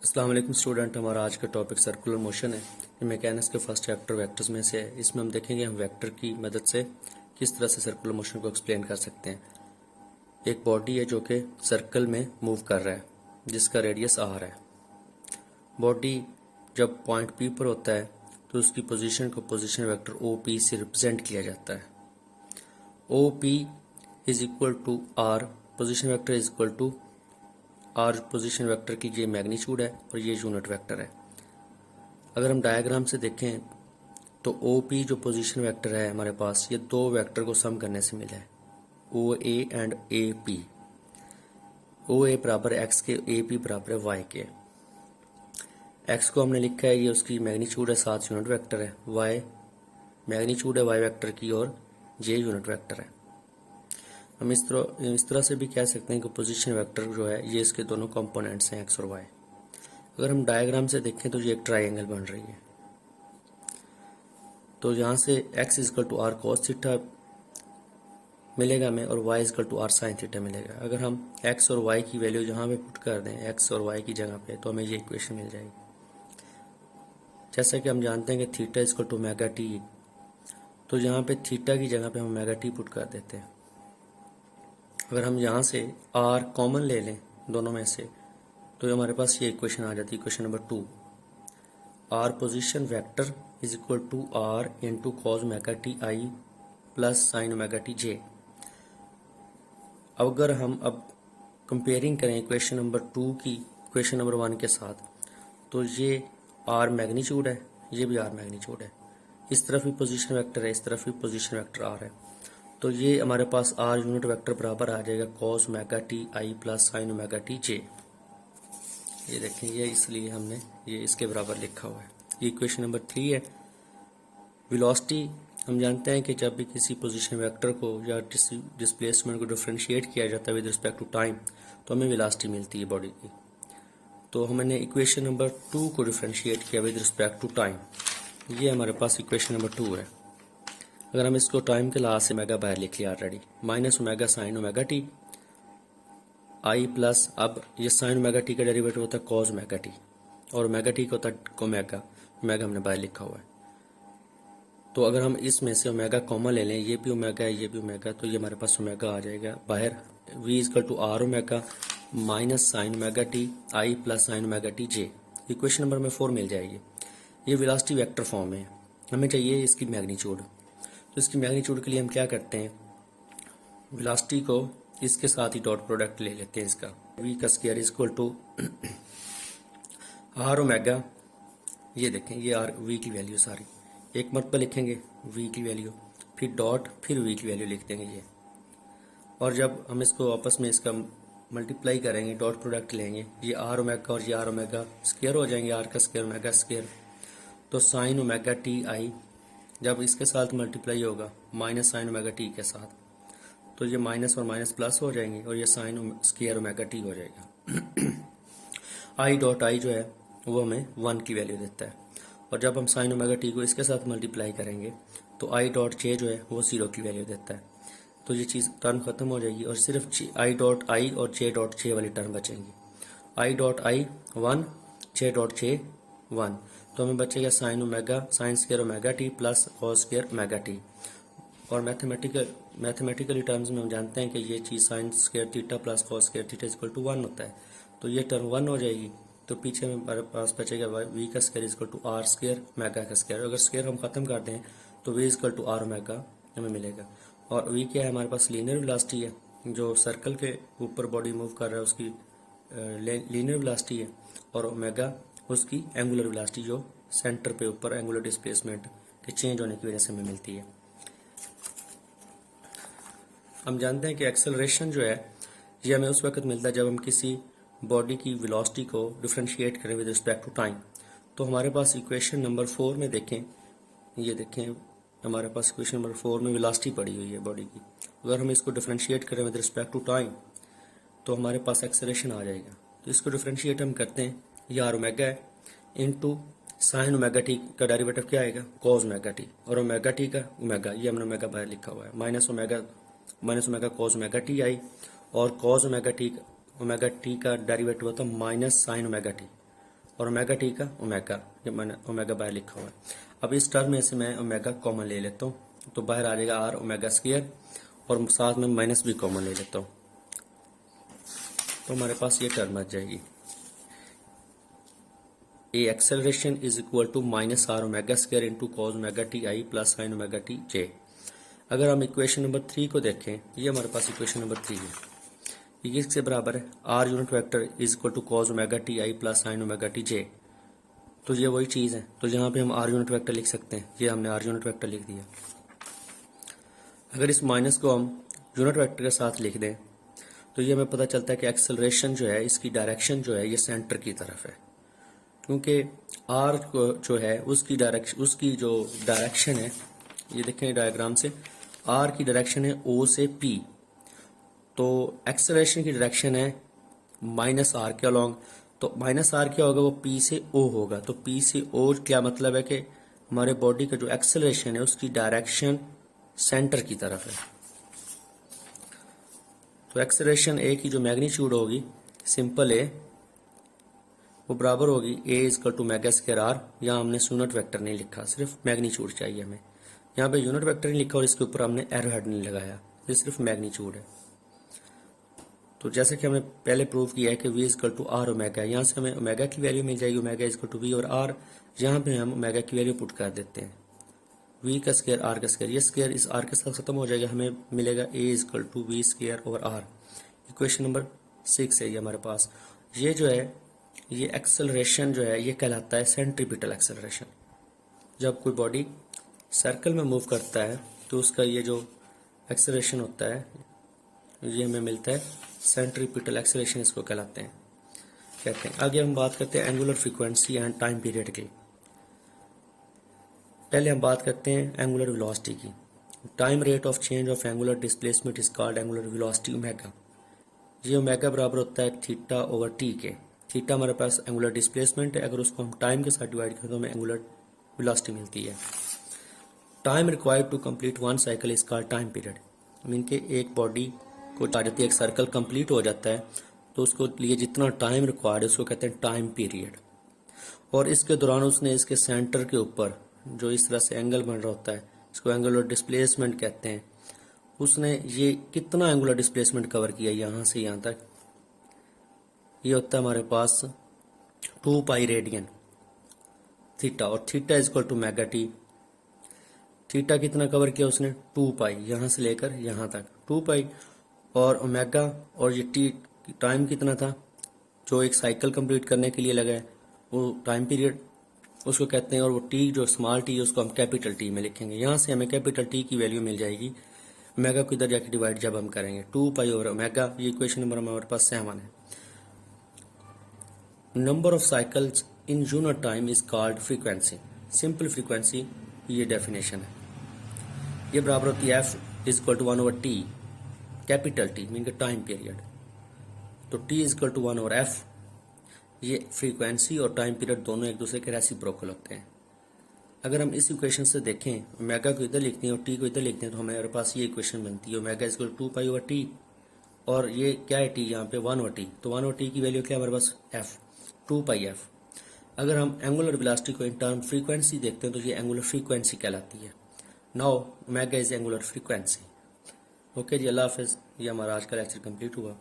अस्सलाम वालेकुम स्टूडेंट। हमारा आज का टॉपिक सर्कुलर मोशन है। ये मैकेनिक्स के फर्स्ट चैप्टर वेक्टर्स में से है। इसमें हम देखेंगे हम वेक्टर की मदद से किस तरह से सर्कुलर मोशन को एक्सप्लेन कर सकते हैं। एक बॉडी है जो कि सर्कल में मूव कर रहा है जिसका रेडियस आर है। बॉडी जब पॉइंट पी पर होता है तो उसकी पोजीशन को पोजीशन वेक्टर ओ पी से रिप्रेजेंट किया जाता है। O P is equal to R, position vector is equal to R position vector की ये मैग्नीट्यूड है और ये यूनिट वेक्टर है। अगर हम डायग्राम से देखें तो ओ पी जो पोजीशन वेक्टर है हमारे पास, ये दो वेक्टर को सम करने से मिला है, ओ ए एंड ए पी। ओ ए बराबर एक्स के, ए पी बराबर है वाई के। एक्स को हमने लिखा है, ये उसकी मैग्नीट्यूड है, साथ यूनिट वेक्टर है। वाई मैग्नीट्यूड है वाई वेक्टर की और जे यूनिट वेक्टर है। हम इस तरह से भी कह सकते हैं कि पोजीशन वेक्टर जो है ये इसके दोनों कंपोनेंट्स हैं, एक्स और वाई। अगर हम डायग्राम से देखें तो ये एक ट्राइंगल बन रही है। तो यहाँ से X is equal to R cos theta मिलेगा हमें और Y is equal to R sine theta मिलेगा। अगर हम एक्स और वाई की वैल्यू जहाँ पे पुट कर दें, एक्स और वाई की जगह पे, तो हमें ये इक्वेशन मिल जाएगी। जैसा कि हम जानते हैं कि theta is equal to omega T, तो यहाँ पे थीटा की जगह पे हम ओमेगा टी पुट कर देते हैं। अगर हम यहाँ से आर कॉमन ले लें दोनों में से, तो हमारे पास ये इक्वेशन आ जाती है, equation number 2। R position vector is equal to r into cos omega T I plus sine omega T j. अगर हम अब कंपेयरिंग करें इक्वेशन नंबर 2 की इक्वेशन नंबर 1 के साथ, तो ये आर मैग्नीट्यूड है, ये भी आर मैग्नीट्यूड है। इस तरफ भी पोजीशन वेक्टर है, इस तरफ भी पोजीशन वेक्टर आर है। तो ये हमारे पास आर यूनिट वेक्टर बराबर आ जाएगा cos omega T I plus sine omega T j. ये देखें, ये इसलिए हमने ये इसके बराबर लिखा हुआ है। ये इक्वेशन नंबर 3 है। वेलोसिटी, हम जानते हैं कि जब भी किसी पोजीशन वेक्टर को या डिस्प्लेसमेंट को डिफरेंशिएट किया जाता है विद रिस्पेक्ट टू टाइम, तो हमें वेलोसिटी मिलती है बॉडी की। तो हमने इक्वेशन नंबर 2 को डिफरेंशिएट किया विद रिस्पेक्ट टू टाइम। ये हमारे पास इक्वेशन नंबर 2 है। अगर हम इसको टाइम के लिहाज से ओमेगा बाहर लिख लिया already, minus omega sine omega T I plus, अब ये साइन ओमेगा टी का डेरिवेटिव होता है कॉस ओमेगा टी और ओमेगा टी का होता है ओमेगा, ओमेगा हमने बाहर लिखा हुआ है। तो अगर हम इसमें से ओमेगा कॉमन ले लें, ये भी ओमेगा है ये भी ओमेगा, तो ये हमारे पास ओमेगा आ जाएगा बाहर। V is equal to R omega minus sine omega T I plus sine omega T J. Equation number में 4 मिल जाएगी। ये वेलोसिटी वेक्टर फॉर्म में है, हमें चाहिए इसकी मैग्नीट्यूड। तो इसकी मैग्नीट्यूड के लिए हम क्या करते हैं, वेलोसिटी को इसके साथ ही डॉट प्रोडक्ट ले लेते हैं इसका। वी का square is equal to R omega, ये देखें ये आर वी की वैल्यू सारी एक मरतबा लिखेंगे वी की वैल्यू, फिर डॉट, फिर वी की वैल्यू लिख देंगे ये। और जब हम इसको आपस में इसका मल्टीप्लाई करेंगे, डॉट प्रोडक्ट लेंगे, ये आर ओमेगा और ये आर ओमेगा स्क्वायर हो जाएंगे, आर का स्क्वायर ओमेगा स्क्वायर। तो साइन ओमेगा टी आई जब इसके साथ मल्टीप्लाई होगा माइनस साइन ओमेगा टी के साथ, तो ये माइनस और माइनस प्लस हो जाएंगे और ये साइन स्क्वायर ओमेगा टी हो जाएगा। आई डॉट आई जो है वो हमें 1 की वैल्यू देता है। और जब हम साइन ओमेगा टी को इसके साथ मल्टीप्लाई करेंगे तो आई डॉट जे जो है वो 0 की वैल्यू देता है। तो ये चीज़ टर्म खत्म हो जाएगी और सिर्फ आई डॉट आई और जे डॉट जे वाली टर्म बचेंगी। I dot i 1, j dot j 1, तो हमें बचेगा sine omega sine square omega t plus cos square omega t. और मैथमेटिकली टर्म्स में हम जानते हैं कि ये चीज़ sine square theta plus cos square theta equal to 1 होता है। तो ये टर्म 1 हो जाएगी। तो पीछे में हमारे पास बचेगा वी का square equal to R square omega का स्क्वायर। अगर स्क्वायर हम खत्म कर दें तो V equal to R omega हमें मिलेगा। और वी क्या है, हमारे पास लीनियर वेलोसिटी है, जो सर्कल के ऊपर बॉडी मूव कर रहा है उसकी लीनियर वेलोसिटी है, और ओमेगा उसकी एंगुलर वेलोसिटी जो सेंटर पे ऊपर एंगुलर डिस्प्लेसमेंट के चेंज होने की वजह से हमें मिलती है। हम जानते हैं कि एक्सेलरेशन जो है ये हमें उस वक्त मिलता है जब हम किसी बॉडी की वेलोसिटी को डिफरेंशिएट करें विद रिस्पेक्ट टू टाइम। तो हमारे पास इक्वेशन नंबर 4 में देखें, ये देखें हमारे पास इक्वेशन नंबर 4 में वेलोसिटी पड़ी हुई है बॉडी की। अगर हम इसको डिफरेंशिएट करें विद रिस्पेक्ट टू टाइम तो हमारे पास एक्सेलरेशन आ जाएगा। तो इसको डिफरेंशिएट हम करते हैं, ये आर ओमेगा है इंटू साइन ओमेगा टी का डेरिवेटिव क्या आएगा कॉस ओमेगा टी, और ओमेगा टी का ओमेगा, ये हमने ओमेगा बाहर लिखा हुआ है, minus omega cos omega T I, और कॉस ओमेगा टी का डेरिवेटिव होता है माइनस साइन ओमेगा टी। और ओमेगा टी का ओमेगा, जब मैंने ओमेगा बाहर लिखा हुआ है। अब इस टर्म में से मैं ओमेगा कॉमन ले लेता हूँ, तो बाहर आ जाएगा आर ओमेगा स्क्वायर, और साथ में माइनस भी कॉमन ले लेता हूँ, तो हमारे पास ये टर्म आ जाएगी, a acceleration is equal to minus r omega square into cos omega T I plus sine omega T j. अगर हम इक्वेशन नंबर 3 को देखें, ये हमारे पास इक्वेशन नंबर 3 है, ये किससे बराबर है, r unit vector is equal to cos omega T I plus sine omega T j. तो ये वही चीज़ है, तो यहाँ पे हम आर यूनिट वेक्टर लिख सकते हैं, ये हमने आर यूनिट वेक्टर लिख दिया। अगर इस माइनस को हम यूनिट वेक्टर के साथ लिख दें, तो ये हमें पता चलता है कि एक्सेलरेशन जो है, इसकी डायरेक्शन जो है ये सेंटर की तरफ है, क्योंकि आर जो है उसकी जो डायरेक्शन है, ये देखें डायग्राम से, आर की डायरेक्शन है ओ से पी, तो एक्सेलरेशन की डायरेक्शन है माइनस आर के अलोंग, तो माइनस आर क्या होगा, वो पी से ओ होगा। तो पी से ओ क्या मतलब है कि हमारे बॉडी का जो एक्सेलरेशन है उसकी डायरेक्शन सेंटर की तरफ है। तो एक्सेलरेशन ए की जो मैग्नीट्यूड होगी, सिंपल ए, वो बराबर होगी a equal to omega square r. यहाँ हमने यूनिट वेक्टर नहीं लिखा, सिर्फ मैग्नीट्यूड चाहिए हमें। यहाँ पे यूनिट वेक्टर नहीं लिखा और इसके ऊपर हमने एरो हेड नहीं लगाया, ये सिर्फ मैग्नीट्यूड है। तो जैसे कि हमने पहले प्रूव किया है कि v is equal to R omega, यहाँ से हमें ओमेगा की वैल्यू मिल जाएगी, ओमेगा इजकल टू वी, और आर यहाँ पे हम ओमेगा की वैल्यू पुट कर देते हैं, v का स्क्वायर आर का स्क्वायर, ये स्क्वायर इस आर के साथ खत्म हो जाएगा, हमें मिलेगा a is equal to V square over R. Equation number 6 है ये हमारे पास। ये जो है, ये एक्सेलरेशन जो है ये कहलाता है सेंट्रीपिटल एक्सेलरेशन। जब कोई बॉडी सर्कल में मूव करता है तो उसका ये जो एक्सेलरेशन होता है ये हमें मिलता है सेंट्रीपिटल एक्सेलरेशन, इसको कहते हैं। आगे हम बात करते हैं angular frequency and time period की। पहले हम बात करते हैं एंगुलर वेलोसिटी की। Time rate of change of angular displacement is called angular velocity omega. ये ओमेगा बराबर होता है थीटा ओवर टी के। थीटा हमारे पास एंगुलर डिस्प्लेसमेंट है, अगर उसको हम टाइम के साथ डिवाइड करें तो हमें एंगुलर वेलोसिटी मिलती है। Time required to complete one cycle is called time period. Mean के एक बॉडी को आ जाती है, एक सर्कल कंप्लीट हो जाता है, तो उसको लिए जितना टाइम रिक्वायर्ड है उसको कहते हैं टाइम पीरियड। और इसके दौरान उसने इसके सेंटर के ऊपर जो इस तरह से एंगल बन रहा होता है, इसको एंगुलर डिस्प्लेसमेंट कहते हैं, उसने ये कितना एंगुलर डिस्प्लेसमेंट कवर किया यहाँ से यहाँ तक, ये होता है हमारे पास 2 पाई रेडियन थीटा, और theta is equal to mega T. Theta कितना कवर किया उसने, 2 पाई, यहाँ से लेकर यहाँ तक 2 पाई, और ओमेगा और ये टी टाइम कितना था जो एक साइकिल कंप्लीट करने के लिए लगा है, वो टाइम पीरियड उसको कहते हैं। और वो टी जो स्मॉल टी है उसको हम कैपिटल टी में लिखेंगे। यहाँ से हमें कैपिटल टी की वैल्यू मिल जाएगी, ओमेगा को इधर जाके डिवाइड जब हम करेंगे, 2 पाई ओवर ओमेगा। ये इक्वेशन नंबर हमारे पास 7 है। Number of cycles in unit time is called frequency. Simple frequency ये डेफिनेशन है, ये बराबर होती है F is equal to 1 over T, capital T mean के टाइम पीरियड, तो T is equal to 1 over F. ये फ्रीक्वेंसी और टाइम पीरियड दोनों एक दूसरे के रेसिप्रोकल होते हैं। अगर हम इस इक्वेशन से देखें, ओमेगा को इधर लिखते हैं और टी को इधर लिखते हैं, तो हमारे पास ये इक्वेशन बनती है, omega is equal to 2 pi over T, और ये क्या है टी यहाँ पे 1 ओवर टी, तो 1 ओवर टी की वैल्यू क्या है हमारे पास एफ, 2 पाई एफ। अगर हम एंगुलर वेलोसिटी को इन टर्म फ्रीक्वेंसी देखते हैं तो ये एंगुलर फ्रीक्वेंसी कहलाती है। Now omega is angular frequency. Okay जी, अल्लाह हाफिज़। ये हमारा आज का लेक्चर कंप्लीट हुआ।